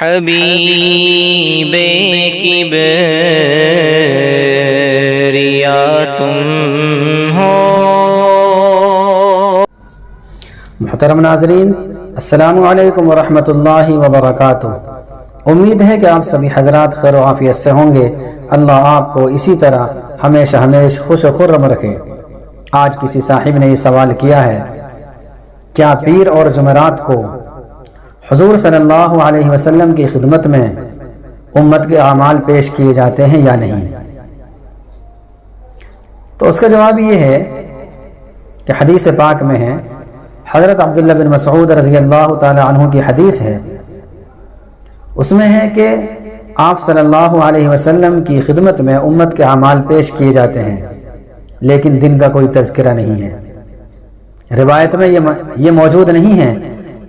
حبیب کبریا تم ہو۔ محترم ناظرین، السلام علیکم ورحمۃ اللہ وبرکاتہ۔ امید ہے کہ آپ سبھی حضرات خیر و عافیت سے ہوں گے۔ اللہ آپ کو اسی طرح ہمیشہ خوش و خرم رکھے۔ آج کسی صاحب نے یہ سوال کیا ہے، کیا پیر اور جمعرات کو حضور صلی اللہ علیہ وسلم کی خدمت میں امت کے اعمال پیش کیے جاتے ہیں یا نہیں؟ تو اس کا جواب یہ ہے کہ حدیث پاک میں ہے، حضرت عبداللہ بن مسعود رضی اللہ تعالی عنہ کی حدیث ہے، اس میں ہے کہ آپ صلی اللہ علیہ وسلم کی خدمت میں امت کے اعمال پیش کیے جاتے ہیں، لیکن دن کا کوئی تذکرہ نہیں ہے۔ روایت میں یہ موجود نہیں ہے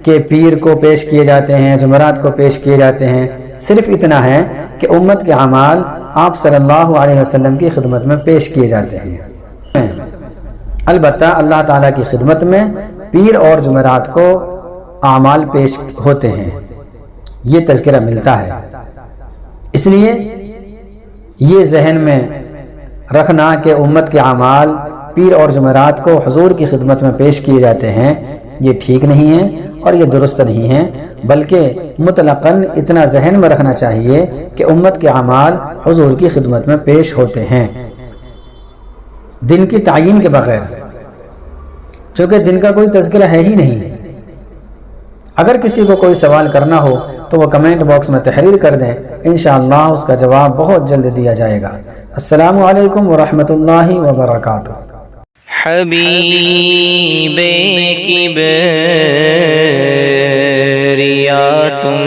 کہ پیر کو پیش کیے جاتے ہیں، جمعرات کو پیش کیے جاتے ہیں، صرف اتنا ہے کہ امت کے اعمال آپ صلی اللہ علیہ وسلم کی خدمت میں پیش کیے جاتے ہیں۔ البتہ اللہ تعالیٰ کی خدمت میں پیر اور جمعرات کو اعمال پیش ہوتے ہیں، یہ تذکرہ ملتا ہے۔ اس لیے یہ ذہن میں رکھنا کہ امت کے اعمال پیر اور جمعرات کو حضور کی خدمت میں پیش کیے جاتے ہیں، یہ ٹھیک نہیں ہے اور یہ درست نہیں ہے، بلکہ مطلقاً اتنا ذہن میں رکھنا چاہیے کہ امت کے اعمال حضور کی خدمت میں پیش ہوتے ہیں، دن کی تعیین کے بغیر، چونکہ دن کا کوئی تذکرہ ہے ہی نہیں۔ اگر کسی کو کوئی سوال کرنا ہو تو وہ کمنٹ باکس میں تحریر کر دیں، انشاءاللہ اس کا جواب بہت جلد دیا جائے گا۔ السلام علیکم ورحمۃ اللہ وبرکاتہ۔ حبیب کبریا تم